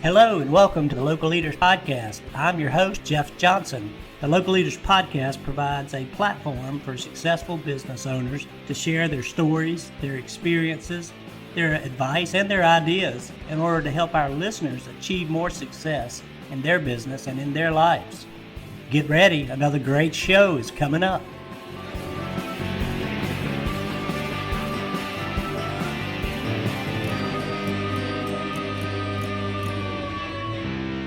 Hello and welcome to the Local Leaders Podcast. I'm your host, Jeff Johnson. The Local Leaders Podcast provides a platform for successful business owners to share their stories, their experiences, their advice, and their ideas in order to help our listeners achieve more success in their business and in their lives. Get ready, another great show is coming up.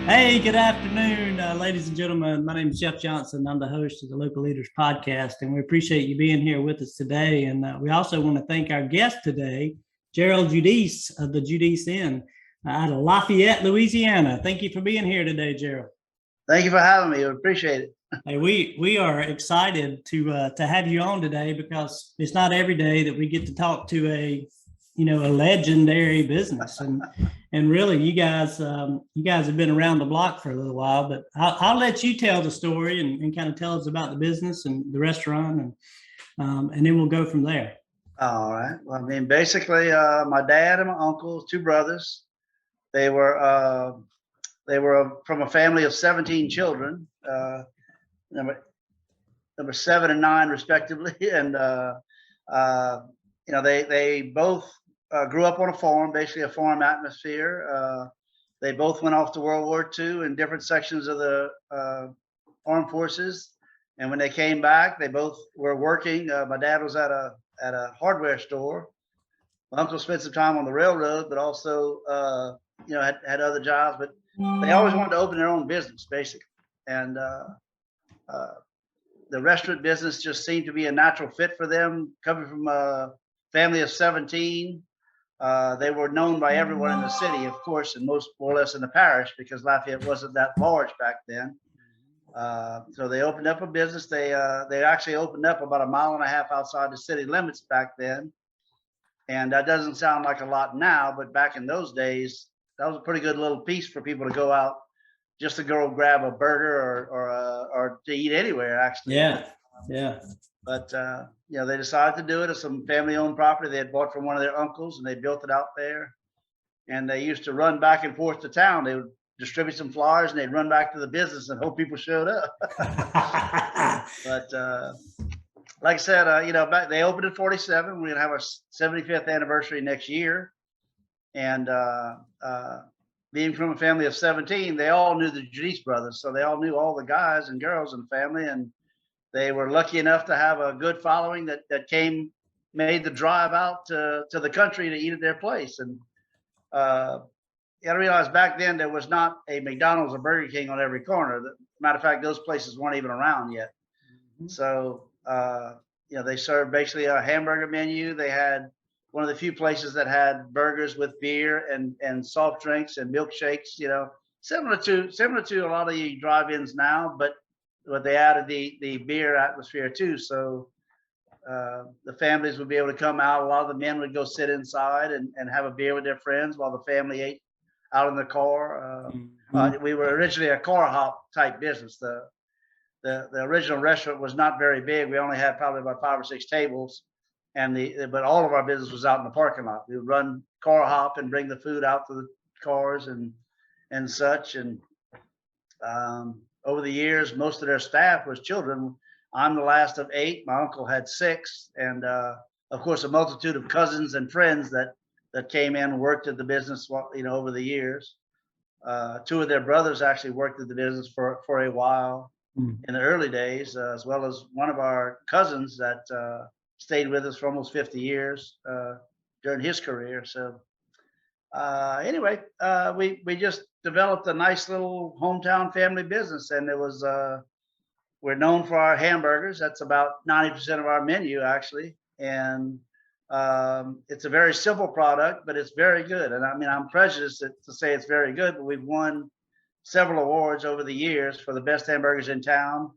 Hey, good afternoon, ladies and gentlemen. My name is Jeff Johnson. I'm the host of the Local Leaders Podcast, and we appreciate you being here with us today. And we also want to thank our guest today, Gerald Judice of the Judice In out of Lafayette, Louisiana. Thank you for being here today, Gerald. Thank you for having me. I appreciate it. Hey, we are excited to have you on today because it's not every day that we get to talk to a legendary business, and really you guys have been around the block for a little while, but I'll let you tell the story and kind of tell us about the business and the restaurant, and then we'll go from there. All right. Well, I mean, basically, my dad and my uncle, two brothers, they were from a family of 17 children, number 7 and 9 respectively, and they both grew up on a farm, basically a farm atmosphere. They both went off to World War II in different sections of the armed forces. And when they came back, they both were working. My dad was at a hardware store. My uncle spent some time on the railroad, but also, had other jobs. But they always wanted to open their own business, basically. And the restaurant business just seemed to be a natural fit for them, coming from a family of 17. They were known by everyone in the city, of course, and most more or less in the parish, because Lafayette wasn't that large back then. So they opened up a business. They actually opened up about 1.5 miles outside the city limits back then. And that doesn't sound like a lot now, but back in those days, that was a pretty good little piece for people to go out just to go grab a burger or to eat anywhere, actually. Yeah. But they decided to do it as some family-owned property they had bought from one of their uncles, and they built it out there. And they used to run back and forth to town. They would distribute some flyers, and they'd run back to the business and hope people showed up. But like I said, back they opened in 47. We're gonna have our 75th anniversary next year, and being from a family of 17, they all knew the Judice brothers, so they all knew all the guys and girls in the family, and they were lucky enough to have a good following that made the drive out to the country to eat at their place. And you got to realize back then there was not a McDonald's or Burger King on every corner. Matter of fact, those places weren't even around yet. Mm-hmm. So they served basically a hamburger menu. They had one of the few places that had burgers with beer and soft drinks and milkshakes. Similar to a lot of the drive-ins now, but they added the beer atmosphere too. So the families would be able to come out. A lot of the men would go sit inside and have a beer with their friends while the family ate out in the car. We were originally a car hop type business. The original restaurant was not very big. We only had probably about 5 or 6 tables, but all of our business was out in the parking lot. We would run car hop and bring the food out to the cars and such. And over the years, most of their staff was children. I'm the last of 8. My uncle had 6, and of course, a multitude of cousins and friends that came in and worked at the business, over the years. 2 of their brothers actually worked at the business for a while in the early days, as well as one of our cousins that stayed with us for almost 50 years during his career. So anyway, we just developed a nice little hometown family business, and it was we're known for our hamburgers. That's about 90% of our menu, actually, and it's a very simple product, but it's very good. And I mean, I'm prejudiced to say it's very good, but we've won several awards over the years for the best hamburgers in town.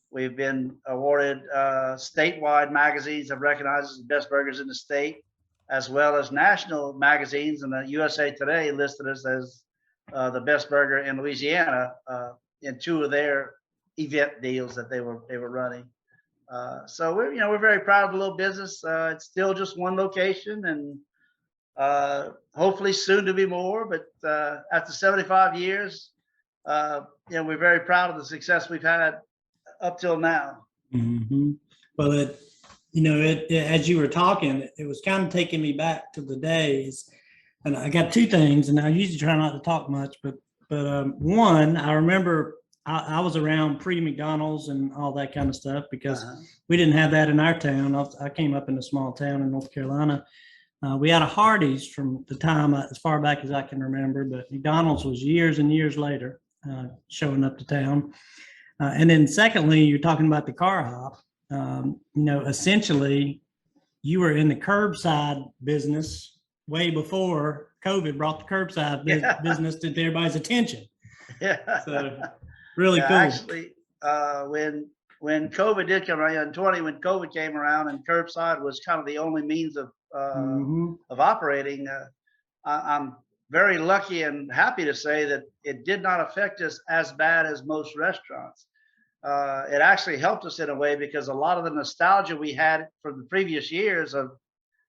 We've been awarded statewide magazines have recognized us as the best burgers in the state, as well as national magazines, and the USA Today listed us as the best burger in Louisiana in 2 of their event deals that they were running. So we're very proud of the little business. It's still just one location, and Hopefully soon to be more, but after 75 years, we're very proud of the success we've had up till now. Mm-hmm. Well, as you were talking, it was kind of taking me back to the days, and I got two things, and I usually try not to talk much, but one, I remember I was around pre-McDonald's and all that kind of stuff because we didn't have that in our town. I came up in a small town in North Carolina. We had a Hardee's from the time as far back as I can remember, but McDonald's was years and years later showing up to town. And then secondly, you're talking about the car hop. Essentially, you were in the curbside business way before COVID brought the curbside business to everybody's attention. Yeah. So really cool. Actually, when COVID did come around in 20, when COVID came around and curbside was kind of the only means of operating, I'm very lucky and happy to say that it did not affect us as bad as most restaurants. It actually helped us in a way because a lot of the nostalgia we had from the previous years of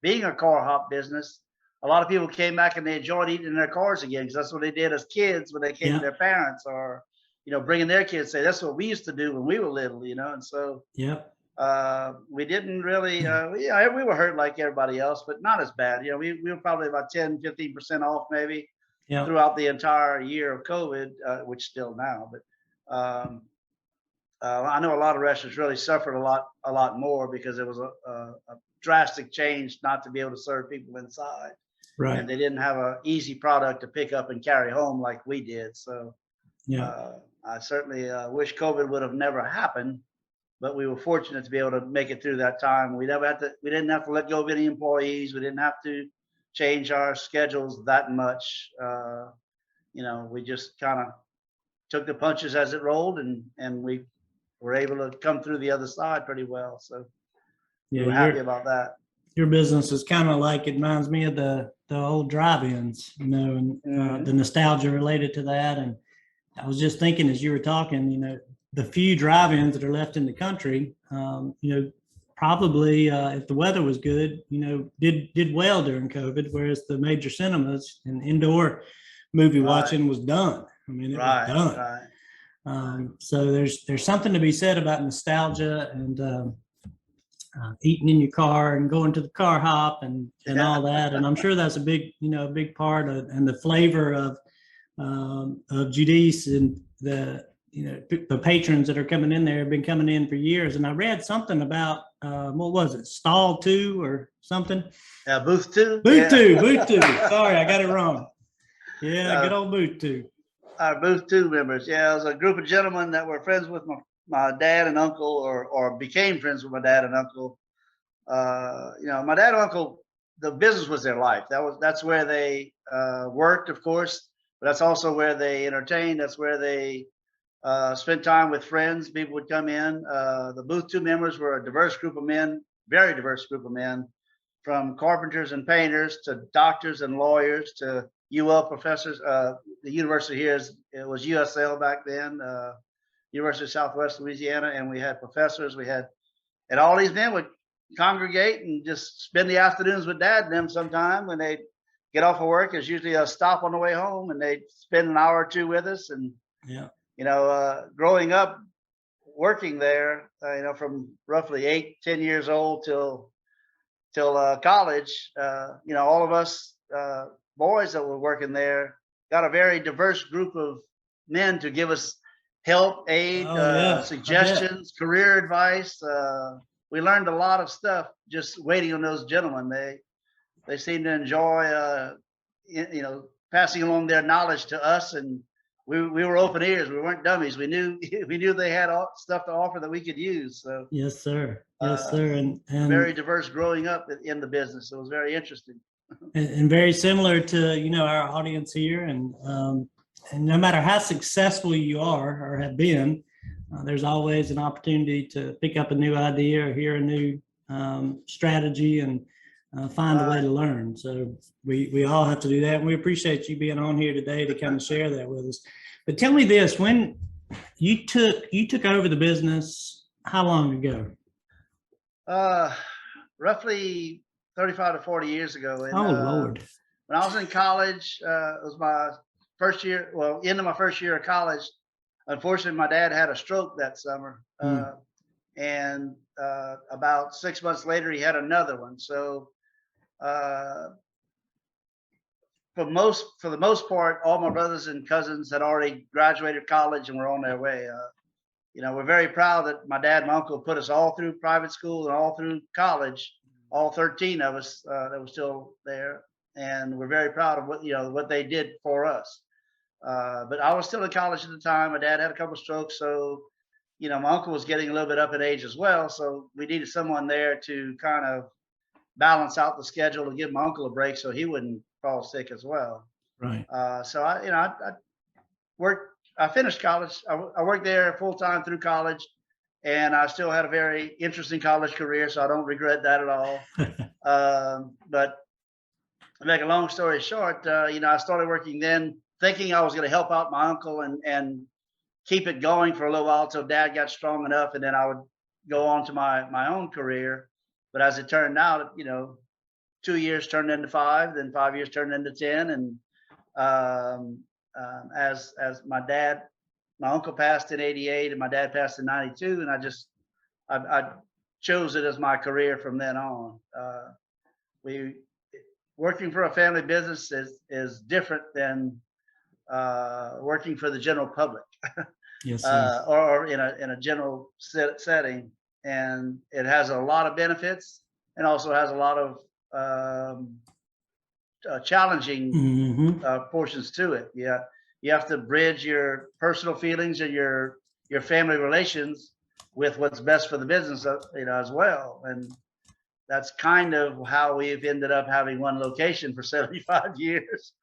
being a car hop business, a lot of people came back and they enjoyed eating in their cars again because that's what they did as kids when they came to their parents, or bringing their kids, say that's what we used to do when we were little, and so we didn't really we were hurt like everybody else, but not as bad. We were probably about 10-15% off maybe throughout the entire year of COVID, which still now, but I know a lot of restaurants really suffered a lot more because it was a drastic change not to be able to serve people inside. Right. And they didn't have an easy product to pick up and carry home like we did. So I certainly wish COVID would have never happened, but we were fortunate to be able to make it through that time. We didn't have to let go of any employees. We didn't have to change our schedules that much. We just kind of took the punches as it rolled, and we were able to come through the other side pretty well. So we're happy about that. Your business is kind of like, it reminds me of the old drive-ins, and the nostalgia related to that. And I was just thinking as you were talking, the few drive-ins that are left in the country, probably if the weather was good, did well during COVID, whereas the major cinemas and indoor movie watching was done. I mean, it was done. Right. So there's something to be said about nostalgia and eating in your car and going to the car hop and all that. And I'm sure that's a big part of, and the flavor of Judice and the patrons that are coming in there have been coming in for years. And I read something about what was it, stall 2 or something? Booth 2. Booth 2. Sorry, I got it wrong. Yeah, good old Booth 2. Our Booth 2 members. Yeah, it was a group of gentlemen that were friends with my dad and uncle, or became friends with my dad and uncle. My dad and uncle, the business was their life. That's where they worked, of course, but that's also where they entertained. That's where they spent time with friends. People would come in. The Booth 2 members were a diverse group of men, very diverse group of men, from carpenters and painters to doctors and lawyers to UL professors. The university here was USL back then, University of Southwest Louisiana, and we had professors. And all these men would congregate and just spend the afternoons with Dad and them. Sometime when they get off of work, there's usually a stop on the way home, and they'd spend an hour or two with us. And growing up working there, from roughly 8-10 years old till college, all of us boys that were working there got a very diverse group of men to give us help, aid, suggestions, career advice. We learned a lot of stuff just waiting on those gentlemen. They seemed to enjoy, passing along their knowledge to us, and we were open ears. We weren't dummies. We knew they had stuff to offer that we could use. So yes, sir. And very diverse growing up in the business. It was very interesting. And very similar to our audience here, and no matter how successful you are or have been, there's always an opportunity to pick up a new idea or hear a new strategy and find a way to learn. So we all have to do that, and we appreciate you being on here today to kind of share that with us. But tell me this: when you took over the business, how long ago? Roughly 35 to 40 years ago. Oh, Lord. when I was in college, it was my first year, well, into my first year of college. Unfortunately, my dad had a stroke that summer. And about 6 months later, he had another one. So uh, for the most part, all my brothers and cousins had already graduated college and were on their way. We're very proud that my dad and my uncle put us all through private school and all through college, all 13 of us that were still there. And we're very proud of what they did for us. But I was still in college at the time. My dad had a couple of strokes. So, my uncle was getting a little bit up in age as well. So we needed someone there to kind of balance out the schedule to give my uncle a break so he wouldn't fall sick as well. Right. So I worked. I finished college. I worked there full time through college, and I still had a very interesting college career. So I don't regret that at all. But to make a long story short, I started working then, thinking I was going to help out my uncle and keep it going for a little while till Dad got strong enough, and then I would go on to my own career. But as it turned out, 2 years turned into 5, then 5 years turned into 10, and as my uncle passed in '88, and my dad passed in '92, and I chose it as my career from then on. Working for a family business is different than working for the general public. Yes, or in a general setting, and it has a lot of benefits and also has a lot of challenging portions to it. Yeah, you have to bridge your personal feelings and your family relations with what's best for the business, as well. And that's kind of how we've ended up having one location for 75 years,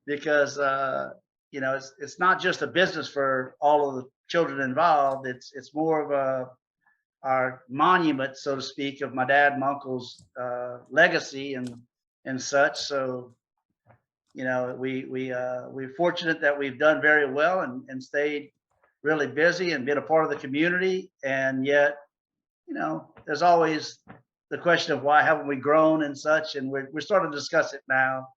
because it's not just a business for all of the children involved. It's more of our monument, so to speak, of my dad and my uncle's legacy and such. So, we're fortunate that we've done very well and stayed really busy and been a part of the community. And yet, there's always the question of why haven't we grown and such. And we're starting to discuss it now.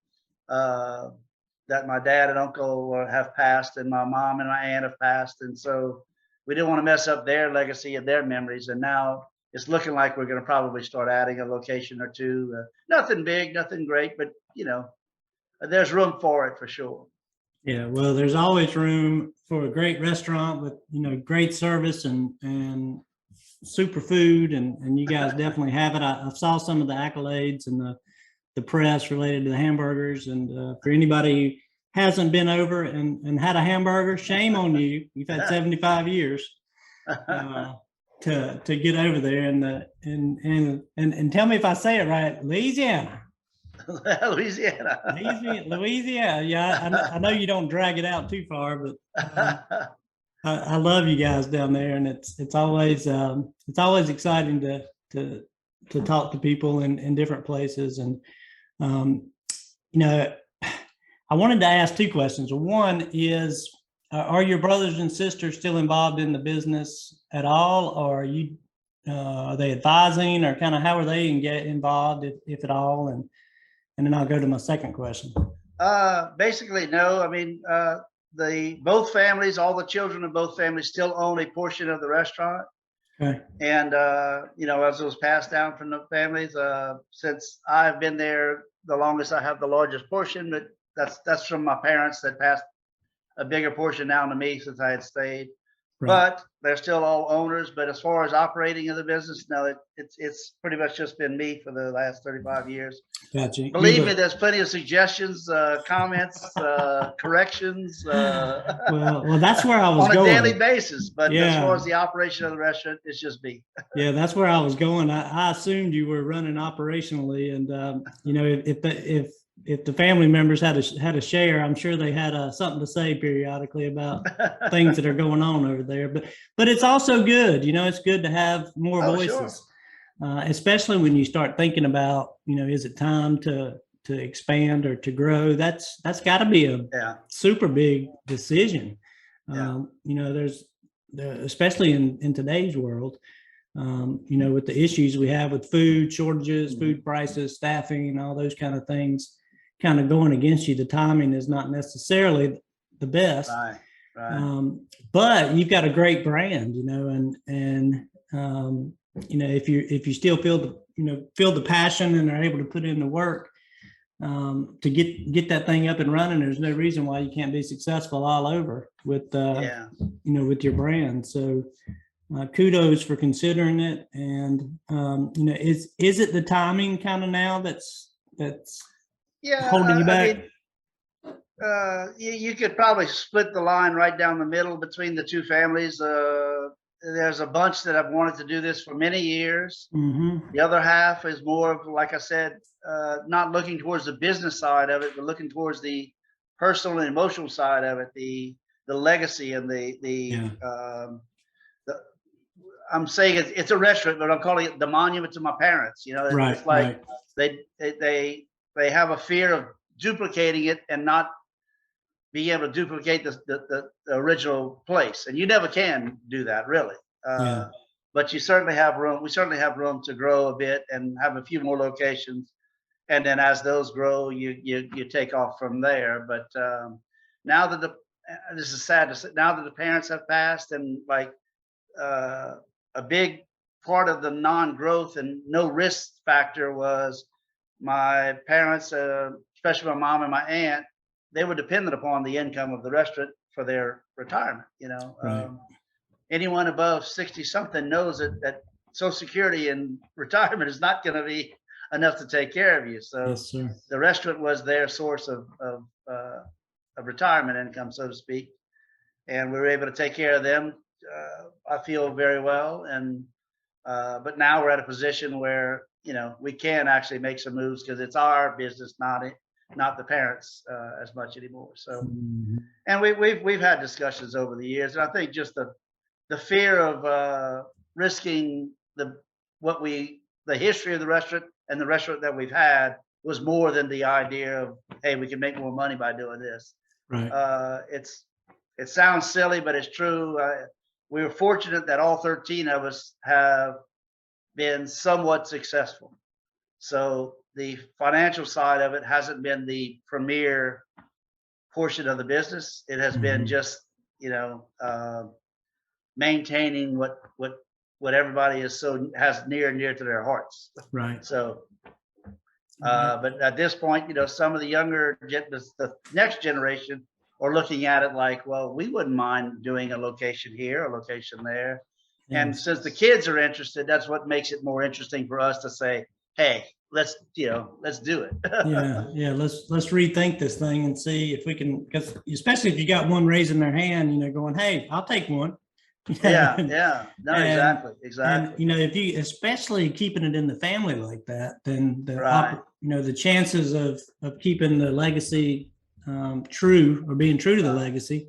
That my dad and uncle have passed, and my mom and my aunt have passed. And so we didn't want to mess up their legacy and their memories. And now it's looking like we're going to probably start adding a location or two. Nothing big, nothing great, but there's room for it for sure. Yeah, well, there's always room for a great restaurant with, great service and super food. And you guys definitely have it. I saw some of the accolades and the press related to the hamburgers, and for anybody who hasn't been over and had a hamburger, shame on you. You've had 75 years to get over there, and tell me if I say it right, Louisiana. Louisiana. Yeah, I know you don't drag it out too far, but I love you guys down there, and it's always exciting to talk to people in different places. And I wanted to ask 2 questions. One is, are your brothers and sisters still involved in the business at all, or are they advising, or kind of how are they involved, if at all? And then I'll go to my second question. Basically, no. I mean, both families, all the children of both families still own a portion of the restaurant. Okay. And, as it was passed down from the families, since I've been there the longest, I have the largest portion, but that's from my parents that passed a bigger portion down to me since I had stayed. Right. But they're still all owners. But as far as operating of the business, no, it's pretty much just been me for the last 35 years. Gotcha. Believe me, there's plenty of suggestions, comments, corrections. Well, that's where I was on going. A daily basis. But as far as the operation of the restaurant, it's just me. Yeah, that's where I was going. I assumed you were running operationally, and if the family members had a share, I'm sure they had something to say periodically about things that are going on over there. But it's also good. It's good to have more voices. Sure. Especially when you start thinking about, is it time to expand or to grow? That's got to be a super big decision. There's especially in today's world, with the issues we have with food shortages, food prices, staffing, and all those kind of things. kind of going against you. The timing is not necessarily the best. Right. Right. But you've got a great brand, and if you still feel the passion and are able to put in the work to get that thing up and running, there's no reason why you can't be successful all over with with your brand. So kudos for considering it. And is it the timing kind of now that's holding you back? You could probably split the line right down the middle between the two families. There's a bunch that have wanted to do this for many years. Mm-hmm. The other half is more of, like I said, not looking towards the business side of it, but looking towards the personal and emotional side of it, the legacy and I'm saying it's a restaurant, but I'm calling it the monument to my parents. Right, it's like right. they have a fear of duplicating it and not being able to duplicate the original place, and you never can do that, really. But you certainly have room. We certainly have room to grow a bit and have a few more locations, and then as those grow, you take off from there. But now that this is sad to say, now that the parents have passed, and like a big part of the non-growth and no risk factor was my parents, especially my mom and my aunt. They were dependent upon the income of the restaurant for their retirement. Right. Anyone above 60 something knows that Social Security and retirement is not going to be enough to take care of you. So yes, sir. The restaurant was their source of retirement income, so to speak, and we were able to take care of them. I feel very well, and but now we're at a position where we can actually make some moves because it's our business, not the parents as much anymore. So, and we've had discussions over the years, and I think just the fear of risking the history of the restaurant and the restaurant that we've had was more than the idea of, hey, we can make more money by doing this. Right. It sounds silly, but it's true. We were fortunate that all 13 of us have been somewhat successful. So the financial side of it hasn't been the premier portion of the business. It has been just, maintaining what everybody has near and dear to their hearts. Right. So, but at this point, some of the the next generation are looking at it like, well, we wouldn't mind doing a location here, a location there. Yes. And since the kids are interested, that's what makes it more interesting for us to say, hey, let's do it. yeah. Let's rethink this thing and see if we can, because especially if you got one raising their hand, going, hey, I'll take one. Yeah. No, exactly. And if you, especially keeping it in the family like that, then the chances of keeping the legacy true, or being true to the legacy,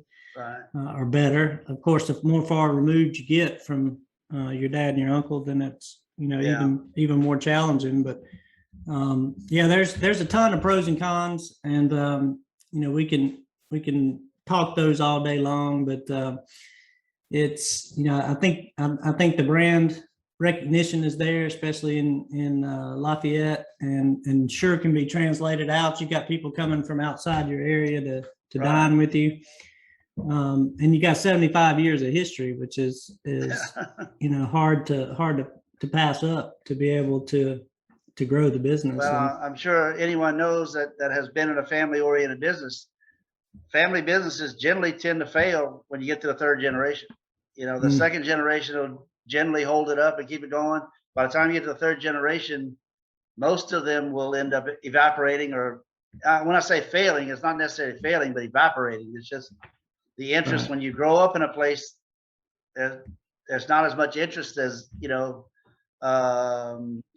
are better. Of course, the more far removed you get from your dad and your uncle, then it's even more challenging. But there's a ton of pros and cons, and we can talk those all day long. But it's I think the brand recognition is there, especially in Lafayette, and sure can be translated out. You got people coming from outside your area to dine with you, and you got 75 years of history, which is hard to pass up, to be able to grow the business. Well, I'm sure anyone knows that has been in a family-oriented business. Family businesses generally tend to fail when you get to the third generation. The second generation will generally hold it up and keep it going. By the time you get to the third generation, most of them will end up evaporating, or when I say failing, it's not necessarily failing, but evaporating. It's just the interest. When you grow up in a place, there's not as much interest as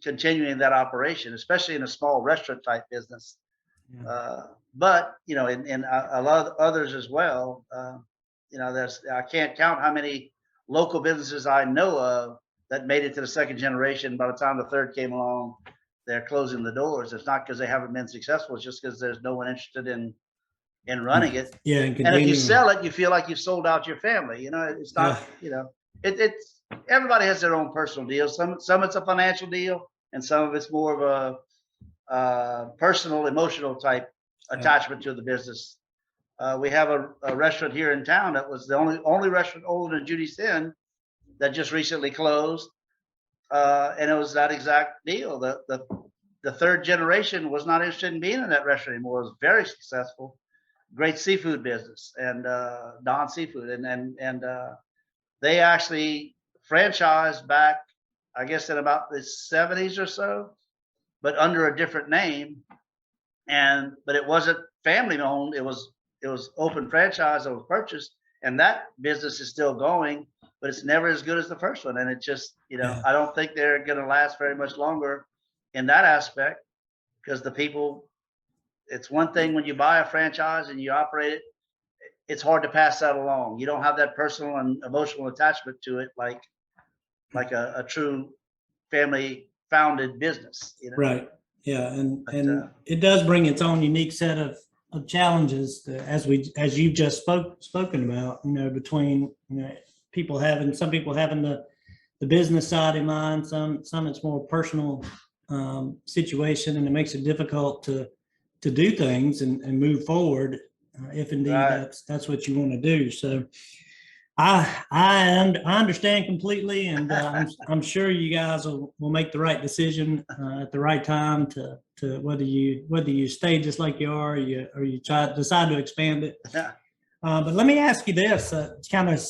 continuing that operation, especially in a small restaurant type business. But in a lot of others as well, I can't count how many local businesses I know of that made it to the second generation. By the time the third came along, they're closing the doors. It's not because they haven't been successful. It's just because there's no one interested in running it. Yeah, and if you sell it, you feel like you've sold out your family. It's not. It's everybody has their own personal deal. Some it's a financial deal, and some of it's more of a personal, emotional type attachment to the business. We have a restaurant here in town that was the only restaurant older than Judice In that just recently closed. And it was that exact deal. The third generation was not interested in being in that restaurant anymore. It was very successful, great seafood business, and Don Seafood, and they actually franchised back, I guess, in about the 70s or so, but under a different name. But it wasn't family owned. It was open franchise that was purchased, and that business is still going, but it's never as good as the first one. And it just, I don't think they're going to last very much longer in that aspect, because the people, it's one thing when you buy a franchise and you operate it, it's hard to pass that along. You don't have that personal and emotional attachment to it like a true family founded business, Right. Yeah. And it does bring its own unique set of challenges as you've just spoken about, between, some people having the business side in mind, some it's more personal situation, and it makes it difficult to do things and move forward if indeed that's what you want to do. So I understand completely, and I'm sure you guys will make the right decision at the right time to whether you stay just like you are, or you decide to expand it. But let me ask you this: it's kind of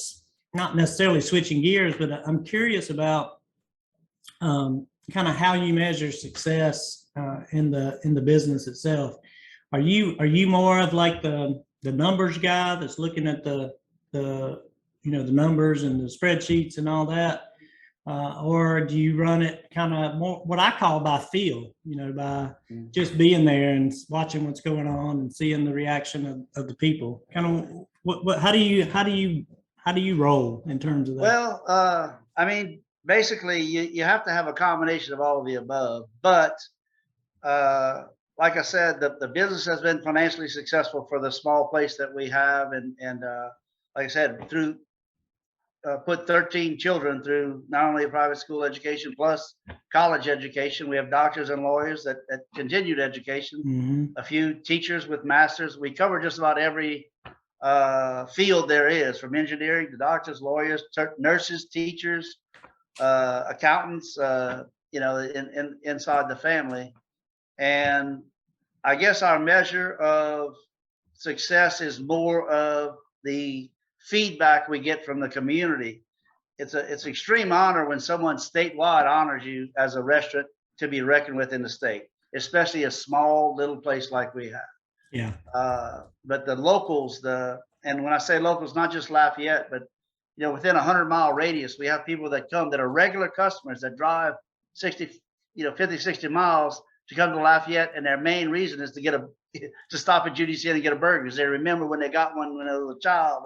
not necessarily switching gears, but I'm curious about kind of how you measure success in the business itself. Are you more of like the numbers guy that's looking at the the numbers and the spreadsheets and all that, or do you run it kind of more what I call by feel, by just being there and watching what's going on and seeing the reaction of the people? Kind of what how do you roll in terms of that? Well, I mean, basically you have to have a combination of all of the above, but like I said, the business has been financially successful for the small place that we have, and like I said, through put 13 children through not only a private school education plus college education. We have doctors and lawyers that continued education, a few teachers with masters. We cover just about every field there is, from engineering to doctors, lawyers, nurses, teachers, accountants, inside the family. And I guess our measure of success is more of the feedback we get from the community. It's an extreme honor when someone statewide honors you as a restaurant to be reckoned with in the state, especially a small little place like we have. Yeah. But the locals, and when I say locals, not just Lafayette, but within 100-mile radius, we have people that come that are regular customers that drive 50, 60 miles to come to Lafayette, and their main reason is to stop at Judice In and get a burger, because they remember when they got one when they were a child,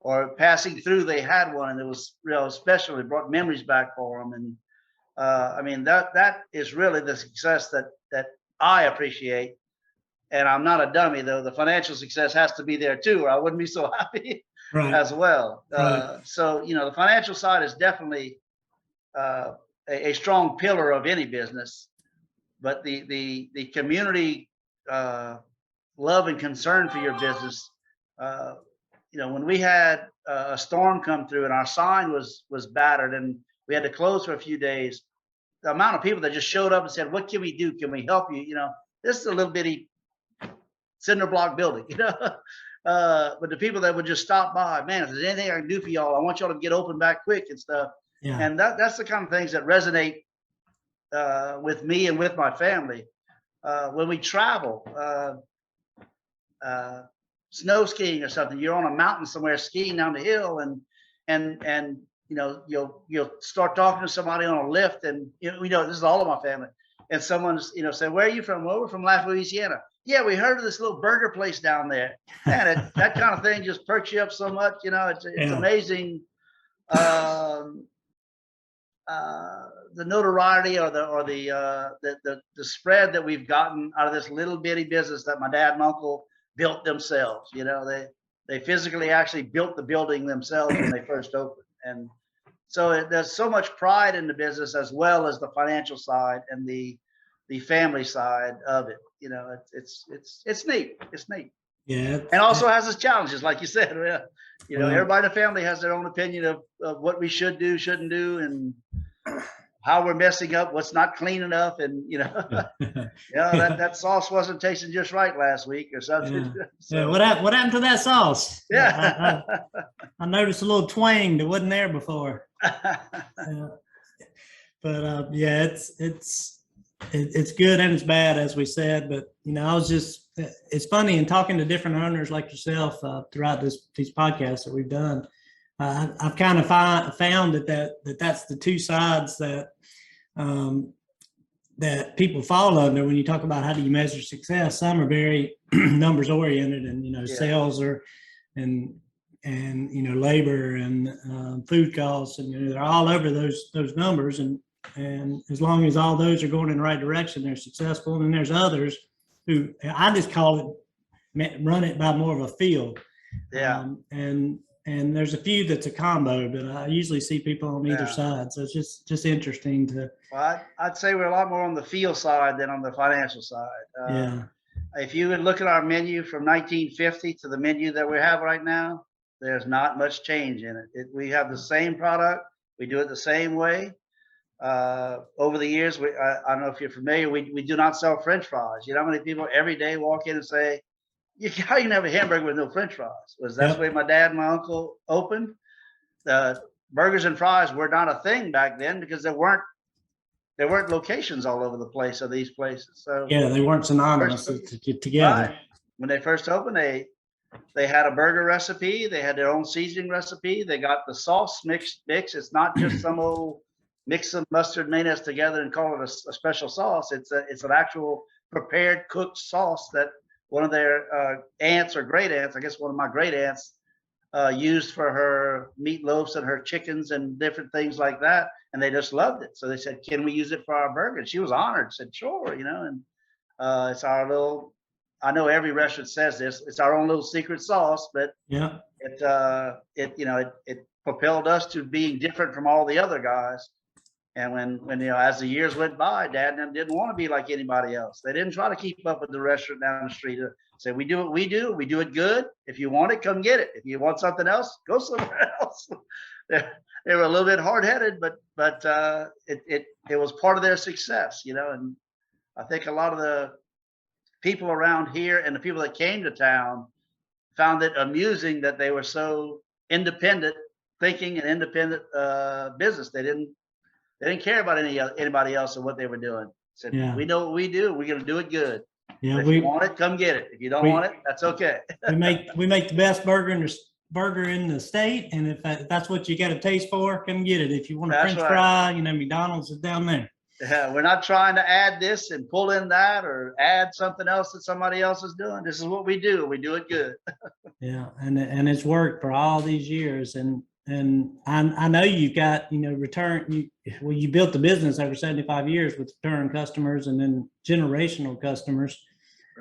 or passing through they had one and it was real special. It brought memories back for them. And I mean, that is really the success that I appreciate. And I'm not a dummy, though. The financial success has to be there too, or I wouldn't be so happy as well. So the financial side is definitely a strong pillar of any business, but the community love and concern for your business. When we had a storm come through and our sign was battered and we had to close for a few days, the amount of people that just showed up and said, "What can we do? Can we help you?" This is a little bitty cinder block building, but the people that would just stop by, "Man, if there's anything I can do for y'all, I want y'all to get open back quick," and stuff. Yeah. And that's the kind of things that resonate with me and with my family. When we travel, snow skiing or something, you're on a mountain somewhere skiing down the hill, and you'll start talking to somebody on a lift, and this is all of my family, and someone's say, "Where are you from?" "Well, we're from Lafayette, Louisiana." "Yeah, we heard of this little burger place down there." Man, that kind of thing just perks you up so much. It's amazing. The notoriety or the spread that we've gotten out of this little bitty business that my dad and uncle built themselves. They physically actually built the building themselves when they first opened. And so there's so much pride in the business, as well as the financial side and the the family side of it. You know, it's neat. It's neat. Yeah. And also has its challenges, like you said. You know, everybody in the family has their own opinion of what we should do, shouldn't do, and how we're messing up, what's not clean enough, and that sauce wasn't tasting just right last week or something. Yeah. So, Yeah. What happened to that sauce? yeah. I noticed a little twang that wasn't there before. But yeah, it's good and it's bad, as we said. But it's funny in talking to different owners like yourself throughout these podcasts that we've done. I've kind of found that's the two sides that that people fall under when you talk about how do you measure success. Some are very numbers oriented, and sales are and labor and food costs, and they're all over those numbers, and as long as all those are going in the right direction, they're successful. And then there's others who I just call it run it by more of a feel. Yeah. And there's a few that's a combo, but I usually see people on either side. So it's just interesting to. Well, I'd say we're a lot more on the feel side than on the financial side. If you would look at our menu from 1950 to the menu that we have right now, there's not much change in it. We have the same product. We do it the same way. Over the years, I don't know if you're familiar, we do not sell French fries. You know how many people every day walk in and say, how you can have a hamburger with no French fries? That's the way my dad and my uncle opened. The burgers and fries were not a thing back then because there weren't locations all over the place of these places. So yeah, they weren't synonymous to get together. Right. When they first opened, they had a burger recipe. They had their own seasoning recipe. They got the sauce mix. It's not just some old mix some mustard mayonnaise together and call it a special sauce. It's an actual prepared cooked sauce that one of their aunts or great aunts, I guess one of my great aunts, used for her meatloafs and her chickens and different things like that. And they just loved it. So they said, can we use it for our burger? And she was honored, said, sure, and it's our little, I know every restaurant says this, it's our own little secret sauce, but it propelled us to being different from all the other guys. And when as the years went by, Dad and them didn't want to be like anybody else. They didn't try to keep up with the restaurant down the street. Say, we do what we do. We do it good. If you want it, come get it. If you want something else, go somewhere else. They were a little bit hard-headed, but it was part of their success, And I think a lot of the people around here and the people that came to town found it amusing that they were so independent thinking and independent business. They didn't care about anybody else and what they were doing. Said, we know what we do. We're going to do it good. Yeah, if you want it, come get it. If you don't want it, that's okay. we make the best burger in the state, and if that's what you got a taste for, come get it. If you want a French fry, McDonald's is down there. Yeah, we're not trying to add this and pull in that or add something else that somebody else is doing. This is what we do. We do it good. Yeah, and it's worked for all these years, and I know you've got you built the business over 75 years with return customers and then generational customers.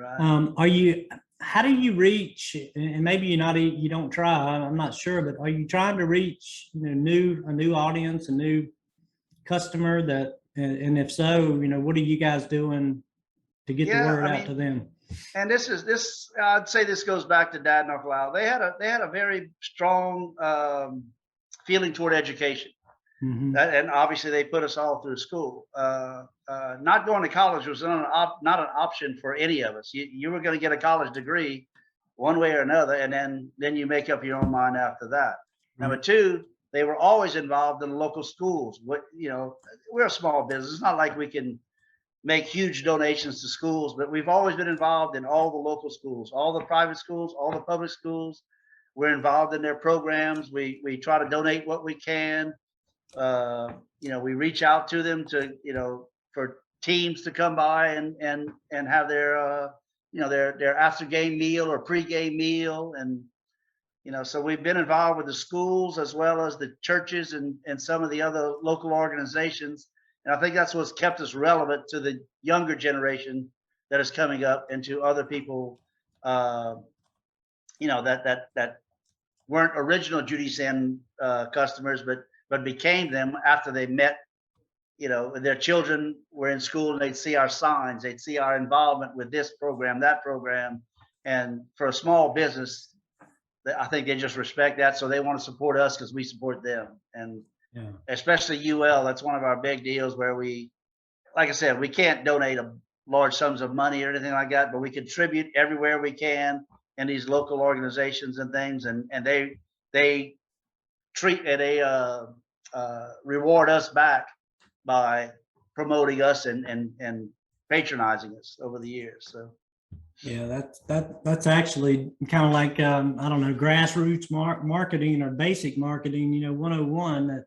Right. How do you reach? And maybe you don't try. I'm not sure, but are you trying to reach a new audience, a new customer that? And if so, what are you guys doing to get the word out to them? And this I'd say this goes back to Dad and Uncle Al. They had a very strong feeling toward education. Mm-hmm. And obviously they put us all through school. Not going to college was not an option for any of us. You were going to get a college degree one way or another, and then you make up your own mind after that. Mm-hmm. Number two, they were always involved in local schools. We're a small business. It's not like we can make huge donations to schools, but we've always been involved in all the local schools, all the private schools, all the public schools. We're involved in their programs. We try to donate what we can. We reach out to them for teams to come by and have their after game meal or pre-game meal. And so we've been involved with the schools as well as the churches and some of the other local organizations. And I think that's what's kept us relevant to the younger generation that is coming up and to other people, that weren't original Judice In customers, but became them after they met their children were in school and they'd see our signs, they'd see our involvement with this program, that program. And for a small business, I think they just respect that. So they want to support us because we support them. And especially UL, that's one of our big deals where we, like I said, we can't donate large sums of money or anything like that, but we contribute everywhere we can in these local organizations and things. And they treat and they reward us back by promoting us and patronizing us over the years. So yeah, that's actually kind of like I don't know, grassroots marketing or basic marketing, 101, that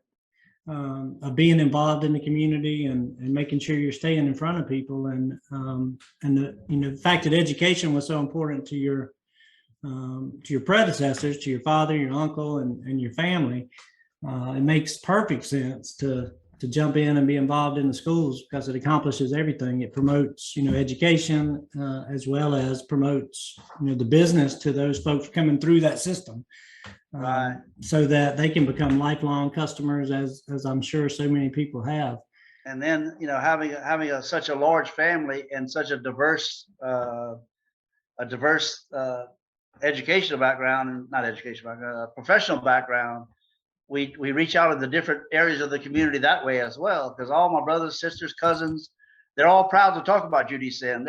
of being involved in the community and making sure you're staying in front of people, and the fact that education was so important to your predecessors, to your father, your uncle, and your family. It makes perfect sense to jump in and be involved in the schools because it accomplishes everything. It promotes, education as well as promotes, the business to those folks coming through that system, right, so that they can become lifelong customers, as I'm sure so many people have. And then, having such a large family and such a diverse educational background, and not educational background, professional background, we reach out in the different areas of the community that way as well, because all my brothers, sisters, cousins, they're all proud to talk about Judice In,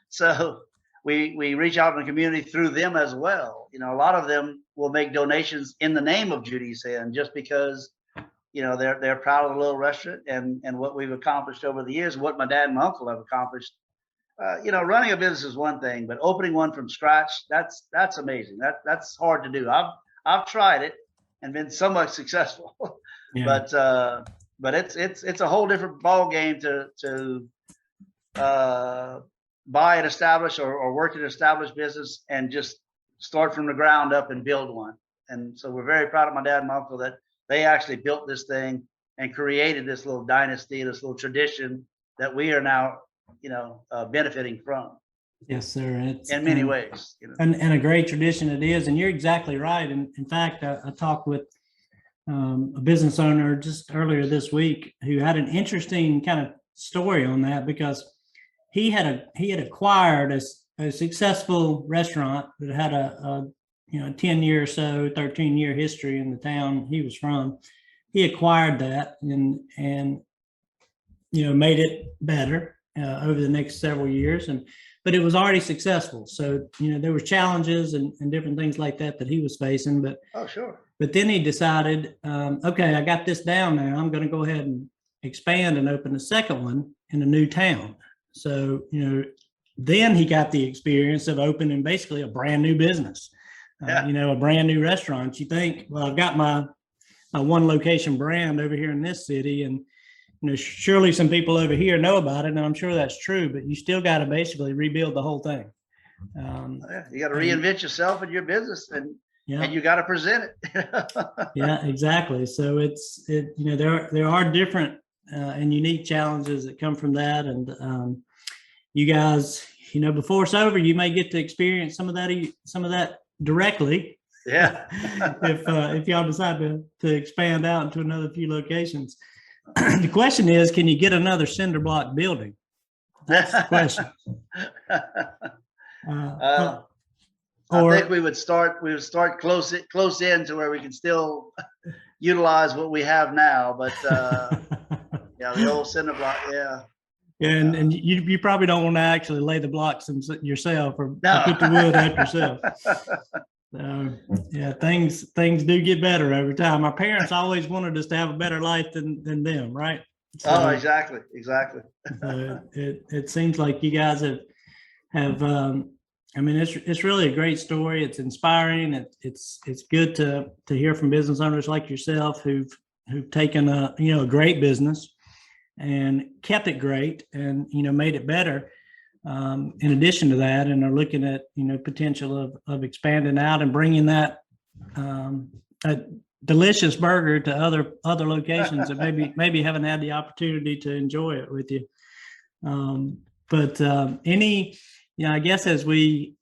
so we reach out in the community through them as well. A lot of them will make donations in the name of Judice In just because they're proud of the little restaurant and what we've accomplished over the years, what my dad and my uncle have accomplished. Running a business is one thing, but opening one from scratch, that's amazing. That's hard to do. I've tried it and been somewhat successful, but it's a whole different ball game to buy and establish or work an established business and just start from the ground up and build one. And so we're very proud of my dad and my uncle that they actually built this thing and created this little dynasty, this little tradition that we are now, benefiting from. Yes, sir. It's in many ways, and a great tradition it is. And you're exactly right. And in fact, I talked with a business owner just earlier this week who had an interesting kind of story on that, because he had acquired a successful restaurant that had a 10-year or so, 13-year history in the town he was from. He acquired that and made it better over the next several years, but it was already successful. So there were challenges and different things like that he was facing. But oh, sure. But then he decided, okay, I got this down now. I'm going to go ahead and expand and open a second one in a new town. So then he got the experience of opening basically a brand new business. A brand new restaurant. You think, well, I've got my one location brand over here in this city, and surely some people over here know about it, and I'm sure that's true, but you still got to basically rebuild the whole thing. You got to reinvent yourself and your business, and you got to present it. Yeah, exactly. So there are different and unique challenges that come from that, and you guys, before it's over, you may get to experience some of that directly. Yeah. if y'all decide to expand out into another few locations. The question is, can you get another cinder block building? That's the question. I think we would start close in to where we can still utilize what we have now, but the old cinder block, and you probably don't want to actually lay the blocks yourself or put the wood up yourself. Things do get better over time. Our parents always wanted us to have a better life than them, right? So, exactly. It seems like you guys have. It's really a great story. It's inspiring. It's good to hear from business owners like yourself who've taken a great business and kept it great and made it better. In addition to that, and are looking at potential of expanding out and bringing that a delicious burger to other locations that maybe haven't had the opportunity to enjoy it with you. I guess as we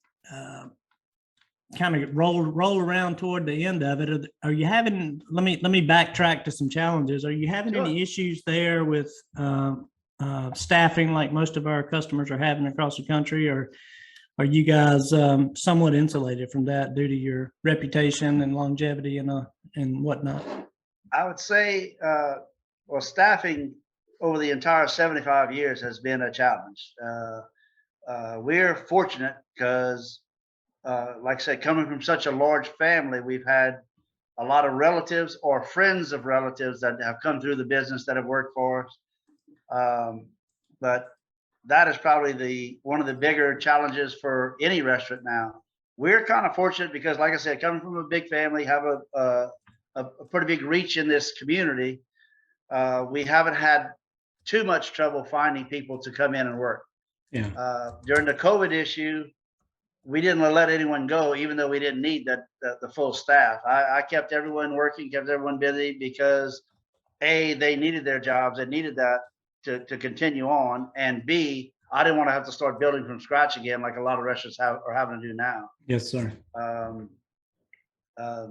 kind of roll around toward the end of it, are you having, let me backtrack to some challenges. Are you having Sure. any issues there with staffing like most of our customers are having across the country, or are you guys somewhat insulated from that due to your reputation and longevity and whatnot? I would say, well, staffing over the entire 75 years has been a challenge. We're fortunate because, like I said, coming from such a large family, we've had a lot of relatives or friends of relatives that have come through the business that have worked for us. But that is probably one of the bigger challenges for any restaurant now. We're kind of fortunate because, like I said, coming from a big family, have a pretty big reach in this community. We haven't had too much trouble finding people to come in and work. Yeah. During the COVID issue, we didn't let anyone go, even though we didn't need the full staff. I kept everyone working, kept everyone busy because A, they needed their jobs, they needed that to continue on, and B, I didn't want to have to start building from scratch again like a lot of restaurants are having to do now. Yes, sir. I'll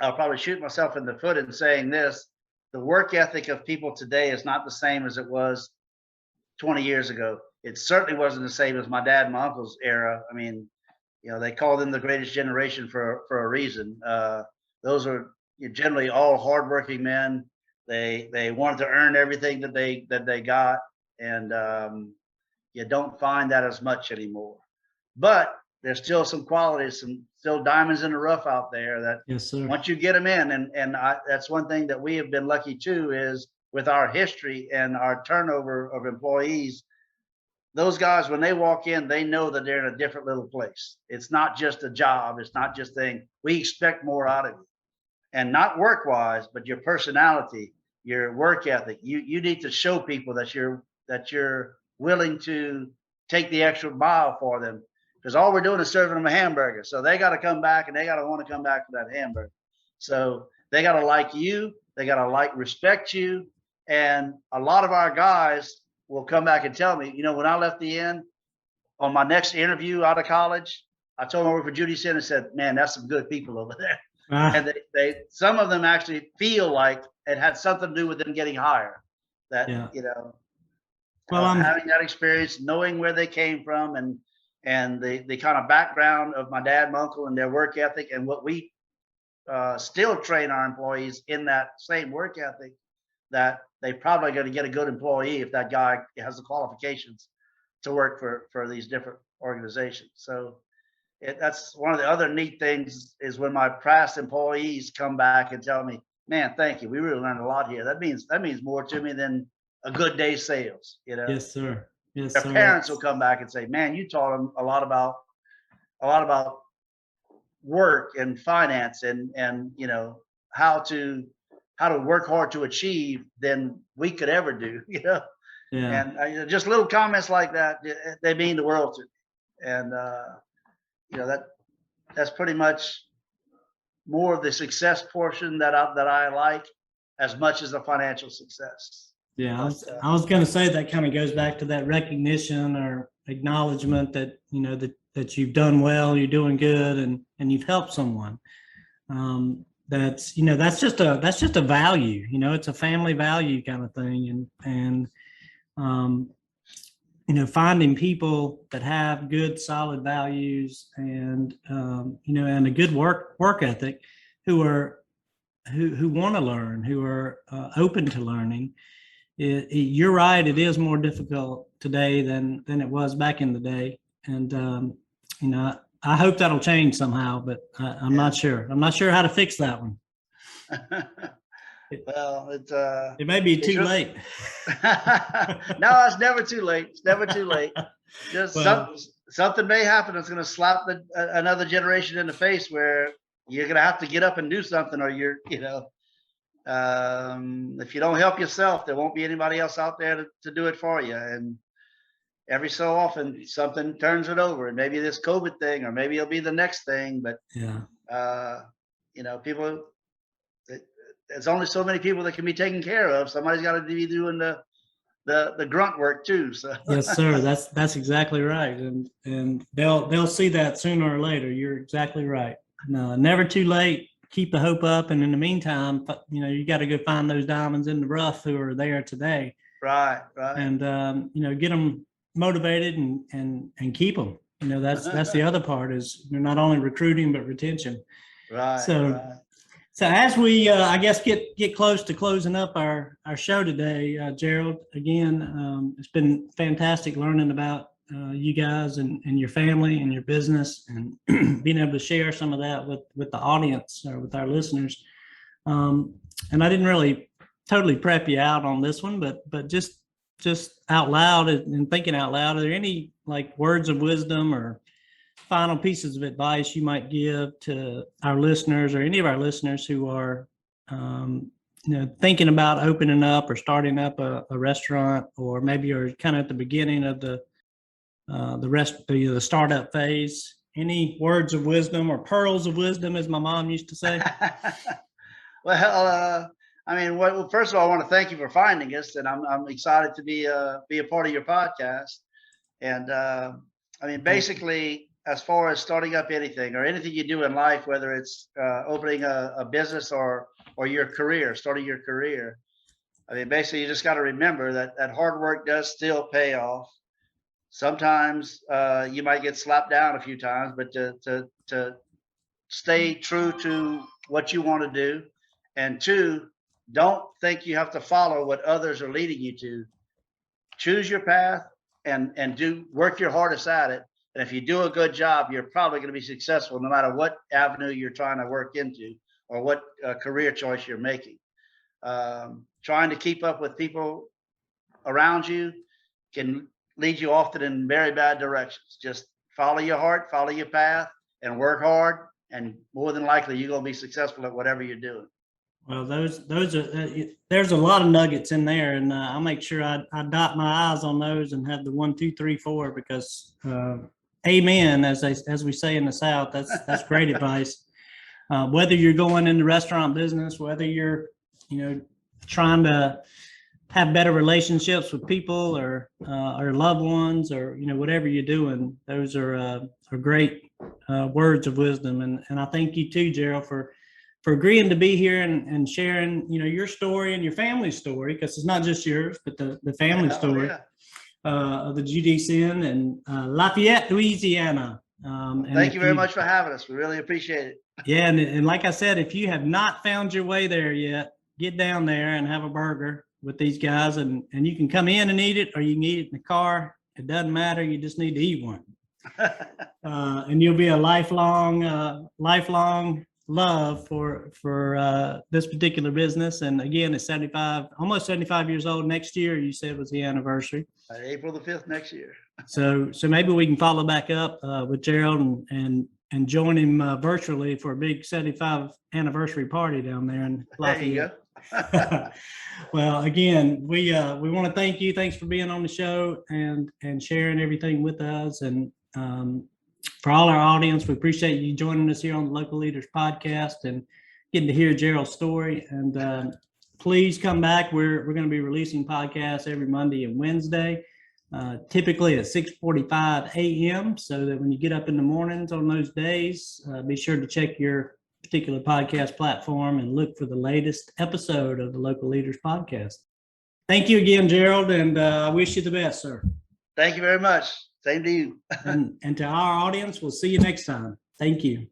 probably shoot myself in the foot in saying this: the work ethic of people today is not the same as it was 20 years ago. It certainly wasn't the same as my dad and my uncle's era. I mean, they call them the greatest generation for a reason. Those are generally all hardworking men. They wanted to earn everything that they got, and you don't find that as much anymore. But there's still some qualities, some still diamonds in the rough out there that, yes, sir, once you get them in, and that's one thing that we have been lucky too, is with our history and our turnover of employees. Those guys, when they walk in, they know that they're in a different little place. It's not just a job. It's not just thing. We expect more out of you, and not work wise, but your personality, your work ethic. You need to show people that you're willing to take the extra mile for them, because all we're doing is serving them a hamburger. So they got to come back, and they got to want to come back for that hamburger. So they got to like you. They got to respect you. And a lot of our guys will come back and tell me, when I left the inn on my next interview out of college, I told them I worked for Judice In and said, man, that's some good people over there. And some of them actually feel like it had something to do with them getting hired. That, well, having that experience, knowing where they came from, and the kind of background of my dad and my uncle and their work ethic, and what we still train our employees in that same work ethic, that they probably going to get a good employee if that guy has the qualifications to work for these different organizations. So that's one of the other neat things, is when my past employees come back and tell me, man, thank you, we really learned a lot here. That means more to me than a good day's sales. Yes, sir. Yes, their sir. parents will come back and say, man, you taught them a lot about work and finance, and how to work hard to achieve than we could ever do. Yeah. And just little comments like that, they mean the world to me. And that's pretty much more of the success portion that I like, as much as the financial success. Yeah, I was going to say that kind of goes back to that recognition or acknowledgement that that you've done well, you're doing good, and you've helped someone. That's just a value. It's a family value kind of thing, and finding people that have good, solid values, and and a good work ethic, who want to learn, who are open to learning. You're right. It is more difficult today than it was back in the day, and I hope that'll change somehow, but I'm not sure. I'm not sure how to fix that one. Well, it may be too late. No, it's never too late. It's never too late. Just something may happen that's going to slap another generation in the face, where you're going to have to get up and do something, or if you don't help yourself, there won't be anybody else out there to do it for you. And every so often something turns it over, and maybe this COVID thing, or maybe it'll be the next thing. But people, there's only so many people that can be taken care of. Somebody's got to be doing the the grunt work too. So Yes, sir. That's exactly right, and they'll see that sooner or later. You're exactly right. No, never too late. Keep the hope up, and in the meantime, you got to go find those diamonds in the rough who are there today, right. and get them motivated and keep them. That's the other part is you're not only recruiting but retention. Right. So. Right. So as we, I guess, get close to closing up our show today, Gerald, again, it's been fantastic learning about you guys and your family and your business and being able to share some of that with the audience or with our listeners. And I didn't really totally prep you out on this one, but just out loud and thinking out loud, are there any like words of wisdom or final pieces of advice you might give to our listeners or any of our listeners who are thinking about opening up or starting up a restaurant, or maybe are kind of at the beginning of the startup phase? Any words of wisdom or pearls of wisdom, as my mom used to say? Well, well, first of all, I want to thank you for finding us, and I'm excited to be a part of your podcast. And basically, as far as starting up anything or anything you do in life, whether it's opening a business or your career, starting your career, basically you just got to remember that hard work does still pay off. Sometimes you might get slapped down a few times, but to stay true to what you want to do, and two, don't think you have to follow what others are leading you to. Choose your path and work your hardest at it. And if you do a good job, you're probably going to be successful no matter what avenue you're trying to work into or what career choice you're making. Trying to keep up with people around you can lead you often in very bad directions. Just follow your heart, follow your path, and work hard. And more than likely, you're going to be successful at whatever you're doing. Well, those are there's a lot of nuggets in there, and I'll make sure I dot my I's on those and have the 1, 2, 3, 4 because amen, as we say in the South. That's great advice. Whether you're going into restaurant business, whether you're trying to have better relationships with people or loved ones, or whatever you're doing, those are great words of wisdom. And I thank you too, Gerald, for agreeing to be here and sharing your story and your family's story, because it's not just yours but the family story of the Judice In in Lafayette, Louisiana. Thank you very much for having us. We really appreciate it. Yeah, and like I said, if you have not found your way there yet, get down there and have a burger with these guys, and you can come in and eat it, or you can eat it in the car. It doesn't matter. You just need to eat one. And you'll be a lifelong love for this particular business. And again, it's almost 75 years old next year. You said was the anniversary. April the 5th next year. So maybe we can follow back up with Gerald and join him virtually for a big 75 anniversary party down there in Lafayette. There you go. Well, again, we want to thank you. Thanks for being on the show and sharing everything with us. And for all our audience, we appreciate you joining us here on the Local Leaders Podcast and getting to hear Gerald's story. And please come back. We're going to be releasing podcasts every Monday and Wednesday, typically at 6:45 a.m. so that when you get up in the mornings on those days, be sure to check your particular podcast platform and look for the latest episode of the Local Leaders Podcast. Thank you again, Gerald, and I wish you the best, sir. Thank you very much. Same to you. And to our audience, we'll see you next time. Thank you.